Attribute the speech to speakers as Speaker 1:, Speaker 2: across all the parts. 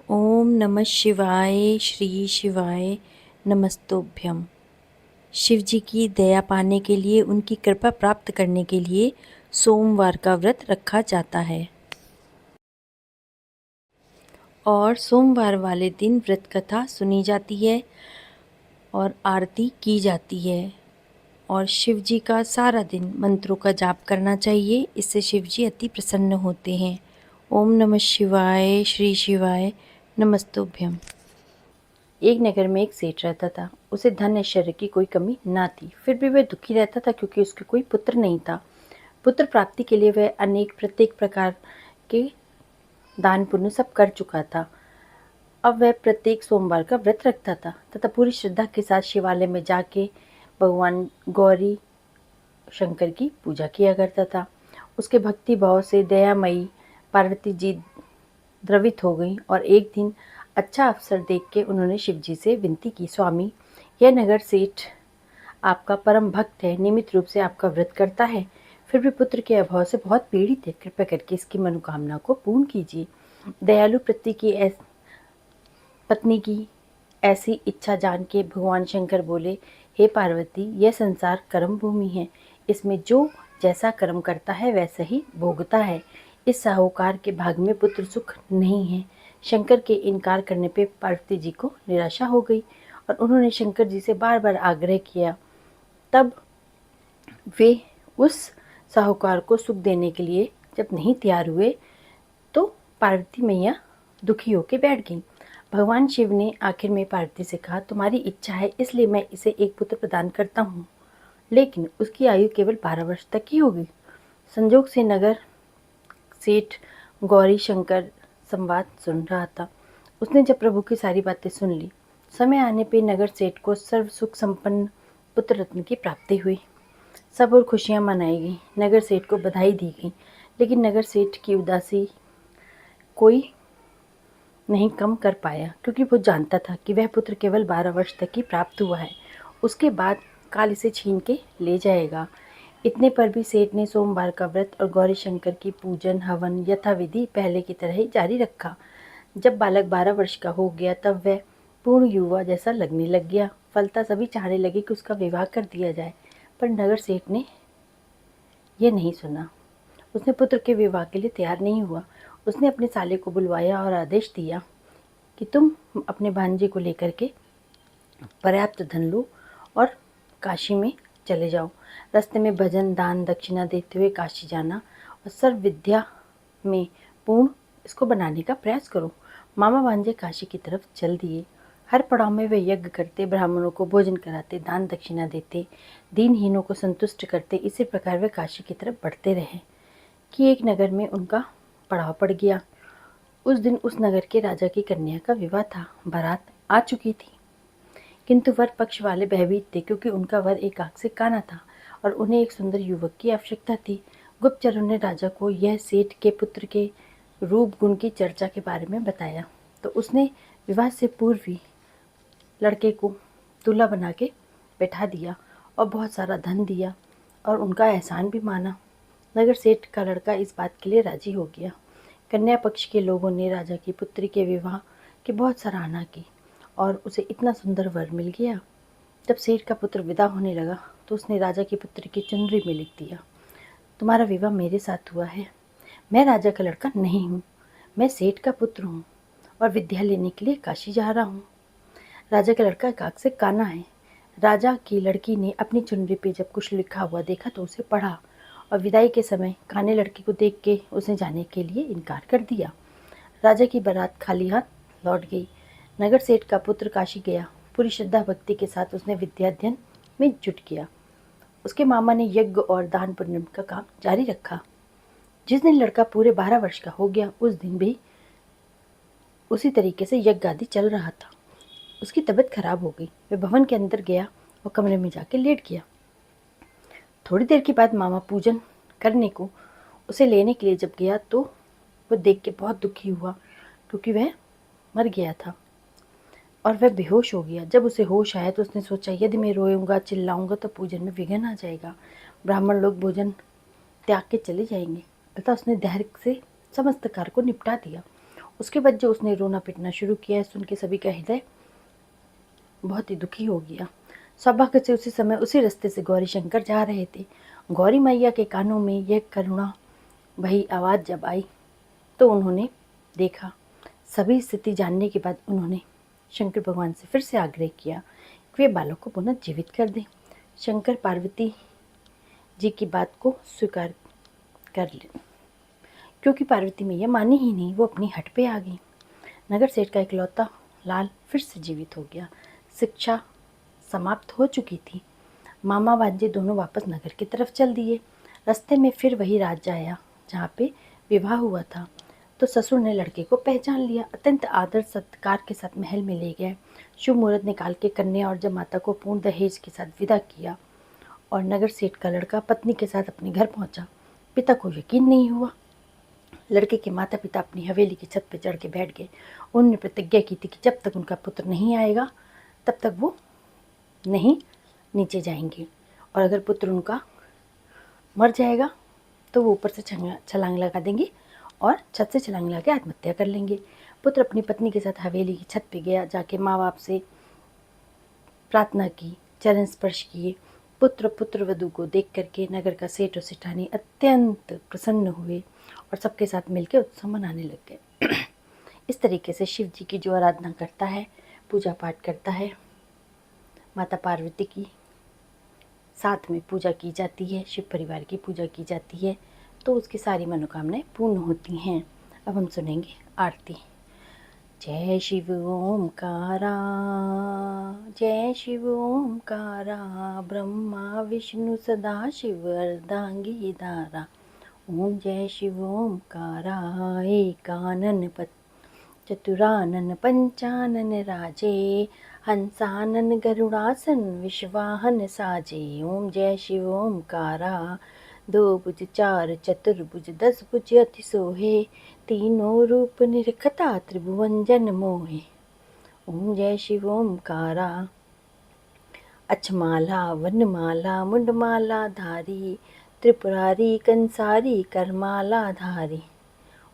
Speaker 1: ओम नमः शिवाय। श्री शिवाय नमस्तोभ्यम। शिव जी की दया पाने के लिए, उनकी कृपा प्राप्त करने के लिए सोमवार का व्रत रखा जाता है और सोमवार वाले दिन व्रत कथा सुनी जाती है और आरती की जाती है और शिव जी का सारा दिन मंत्रों का जाप करना चाहिए। इससे शिव जी अति प्रसन्न होते हैं। ओम नमः शिवाय। श्री शिवाय नमस्तोभ्यम। एक नगर में एक सेठ रहता था। उसे धन ऐश्वर्य की कोई कमी ना थी, फिर भी वह दुखी रहता था क्योंकि उसके कोई पुत्र नहीं था। पुत्र प्राप्ति के लिए वह प्रत्येक प्रकार के दान पुण्य सब कर चुका था। अब वह प्रत्येक सोमवार का व्रत रखता था तथा पूरी श्रद्धा के साथ शिवालय में जाके भगवान गौरी शंकर की पूजा किया करता था। उसके भक्ति भाव से दयामयी पार्वती जी द्रवित हो गई और एक दिन अच्छा अवसर देख के उन्होंने शिव जी से विनती की, स्वामी, यह नगर सेठ आपका परम भक्त है, नियमित रूप से आपका व्रत करता है, फिर भी पुत्र के अभाव से बहुत पीड़ित है। कृपया करके इसकी मनोकामना को पूर्ण कीजिए। दयालु पत्नी की ऐसी इच्छा जान के भगवान शंकर बोले, हे पार्वती, यह संसार कर्म भूमि है, इसमें जो जैसा कर्म करता है वैसा ही भोगता है। इस साहूकार के भाग में पुत्र सुख नहीं है। शंकर के इनकार करने पे पार्वती जी को निराशा हो गई और उन्होंने शंकर जी से बार बार आग्रह किया। तब वे उस साहूकार को सुख देने के लिए जब नहीं तैयार हुए तो पार्वती मैया दुखी होकर बैठ गई। भगवान शिव ने आखिर में पार्वती से कहा, तुम्हारी इच्छा है इसलिए मैं इसे एक पुत्र प्रदान करता हूँ, लेकिन उसकी आयु केवल 12 वर्ष तक ही होगी। संजोग से नगर सेठ गौरी शंकर संवाद सुन रहा था। उसने जब प्रभु की सारी बातें सुन ली, समय आने पे नगर सेठ को सर्व सुख संपन्न पुत्र रत्न की प्राप्ति हुई। सब और खुशियां मनाई गई। नगर सेठ को बधाई दी गई, लेकिन नगर सेठ की उदासी कोई नहीं कम कर पाया, क्योंकि वो जानता था कि वह पुत्र केवल 12 वर्ष तक ही प्राप्त हुआ है, उसके बाद काल इसे छीन के ले जाएगा। इतने पर भी सेठ ने सोमवार का व्रत और गौरी शंकर की पूजन हवन यथाविधि पहले की तरह ही जारी रखा। जब बालक 12 वर्ष का हो गया तब वह पूर्ण युवा जैसा लगने लग गया। फलता सभी चाहने लगे कि उसका विवाह कर दिया जाए, पर नगर सेठ ने यह नहीं सुना। उसने पुत्र के विवाह के लिए तैयार नहीं हुआ। उसने अपने साले को बुलवाया और आदेश दिया कि तुम अपने भांजे को लेकर के पर्याप्त धन लो और काशी में चले जाओ। रास्ते में भजन दान दक्षिणा देते हुए काशी जाना और सर्व विद्या में पूर्ण इसको बनाने का प्रयास करो। मामा भांजे काशी की तरफ चल दिए। हर पड़ाव में वे यज्ञ करते, ब्राह्मणों को भोजन कराते, दान दक्षिणा देते, दीनहीनों को संतुष्ट करते। इसी प्रकार वे काशी की तरफ बढ़ते रहे कि एक नगर में उनका पड़ाव पड़ गया। उस दिन उस नगर के राजा की कन्या का विवाह था। बारात आ चुकी थी, किंतु वर पक्ष वाले भयभीत थे, क्योंकि उनका वर एक आंख से काना था और उन्हें एक सुंदर युवक की आवश्यकता थी। गुप्तचरों ने राजा को यह सेठ के पुत्र के रूप गुण की चर्चा के बारे में बताया, तो उसने विवाह से पूर्व ही लड़के को दूल्हा बना के बैठा दिया और बहुत सारा धन दिया और उनका एहसान भी माना। नगर सेठ का लड़का इस बात के लिए राजी हो गया। कन्या पक्ष के लोगों ने राजा की पुत्री के विवाह की बहुत सराहना की और उसे इतना सुंदर वर मिल गया। जब सेठ का पुत्र विदा होने लगा तो उसने राजा की पुत्री की चुनरी में लिख दिया, तुम्हारा विवाह मेरे साथ हुआ है। मैं राजा का लड़का नहीं हूँ, मैं सेठ का पुत्र हूँ और विद्या लेने के लिए काशी जा रहा हूँ। राजा का लड़का एक आंख से काना है। राजा की लड़की ने अपनी चुनरी पे जब कुछ लिखा हुआ देखा तो उसे पढ़ा और विदाई के समय काने लड़के को देख के उसने जाने के लिए इनकार कर दिया। राजा की बारात खाली हाथ लौट गई। नगर सेठ का पुत्र काशी गया। पूरी श्रद्धा भक्ति के साथ उसने विद्याध्ययन में जुट किया। उसके मामा ने यज्ञ और दान पुण्य का काम जारी रखा। जिस दिन लड़का पूरे 12 वर्ष का हो गया उस दिन भी उसी तरीके से यज्ञ आदि चल रहा था। उसकी तबीयत खराब हो गई। वह भवन के अंदर गया और कमरे में जाके लेट गया। थोड़ी देर के बाद मामा पूजन करने को उसे लेने के लिए जब गया तो वह देख के बहुत दुखी हुआ, क्योंकि वह मर गया था और वह बेहोश हो गया। जब उसे होश आया तो उसने सोचा, यदि मैं रोऊंगा चिल्लाऊंगा तो पूजन में विघ्न आ जाएगा, ब्राह्मण लोग भोजन त्याग के चले जाएंगे। अतः उसने धैर्य से समस्त कार्य को निपटा दिया उसके बाद जो उसने रोना पिटना शुरू किया, सुन के सभी का हृदय बहुत ही दुखी हो गया। सौभाग्य से उसी समय उसी रास्ते से गौरी शंकर जा रहे थे। गौरी मैया के कानों में यह करुणा भरी आवाज़ जब आई तो उन्होंने देखा। सभी स्थिति जानने के बाद उन्होंने शंकर भगवान से फिर से आग्रह किया कि वे बालक को पुनः जीवित कर दें। शंकर पार्वती जी की बात को स्वीकार कर ले, क्योंकि पार्वती मैया मानी ही नहीं, वो अपनी हट पे आ गई। नगर सेठ का इकलौता लाल फिर से जीवित हो गया। शिक्षा समाप्त हो चुकी थी। मामा भांजे दोनों वापस नगर की तरफ चल दिए। रास्ते में फिर वही राज्य आया जहाँ पे विवाह हुआ था, तो ससुर ने लड़के को पहचान लिया। अत्यंत आदर सत्कार के साथ महल में ले गए। शुभ मुहूर्त निकाल के कन्या और जमाता को पूर्ण दहेज के साथ विदा किया और नगर सेठ का लड़का पत्नी के साथ अपने घर पहुंचा। पिता को यकीन नहीं हुआ। लड़के के माता पिता अपनी हवेली की छत पर चढ़ के बैठ गए। उन्होंने प्रतिज्ञा की थी कि जब तक उनका पुत्र नहीं आएगा तब तक वो नहीं नीचे जाएंगे, और अगर पुत्र उनका मर जाएगा तो वो ऊपर से छलांग लगा देंगे और छत से छलांग लगा के आत्महत्या कर लेंगे। पुत्र अपनी पत्नी के साथ हवेली की छत पे गया, जाके माँ बाप से प्रार्थना की, चरण स्पर्श किए। पुत्र वधू को देख करके नगर का सेठ और सेठानी अत्यंत प्रसन्न हुए और सबके साथ मिलकर उत्सव मनाने लग गए। इस तरीके से शिव जी की जो आराधना करता है, पूजा पाठ करता है, माता पार्वती की साथ में पूजा की जाती है, शिव परिवार की पूजा की जाती है, तो उसकी सारी मनोकामनाएं पूर्ण होती हैं। अब हम सुनेंगे आरती। जय शिव ओमकारा, जय शिव ओमकारा, ब्रह्मा विष्णु सदा शिव अर्धांगी धारा। ओम जय शिव ओमकारा, एकानन चतुरानन पंचानन राजे, हंसानन गरुड़ासन विश्वाहन साजे। ओम जय शिव ओमकारा, दो भुज चार चतुर्भुज 10 भुज अति सोहे, तीनों रूप निरखता त्रिभुवन जन मोहे। ओम जय शिव ओमकारा, अक्षमाला वनमाला मुंडमाला धारी, त्रिपुरारी कंसारी करमाला धारी।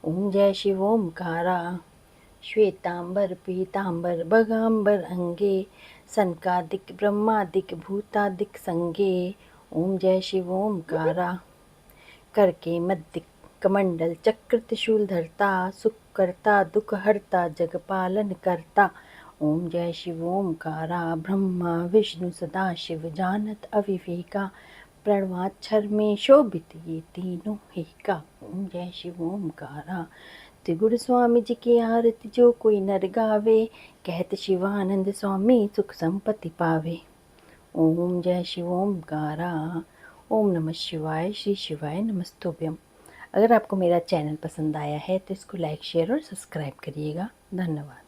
Speaker 1: ओम जय शिव ओमकारा, श्वेतांबर पीतांबर बगांबर अंगे, सनकादिक ब्रह्मादिक भूतादिक संगे। ओम जय शिव ओमकारा, करके मद्दिक कमंडल चक्र त्रिशूल धरता, सुख करता दुख हरता जग पालन करता। ओम जय शिव ओमकारा, ब्रह्मा विष्णु सदा शिव जानत अविवेका, प्रणवाक्षर में शोभित ये तीनों एका। ओम जय शिव ओमकारा, त्रिगुण स्वामी जी की आरती जो कोई नर गावे, कहत शिवानंद स्वामी सुख संपत्ति पावे। ओम जय शिव ओमकारा। ओम नमः शिवाय। श्री शिवाय नमस्तुभ्यम। अगर आपको मेरा चैनल पसंद आया है तो इसको लाइक शेयर और सब्सक्राइब करिएगा। धन्यवाद।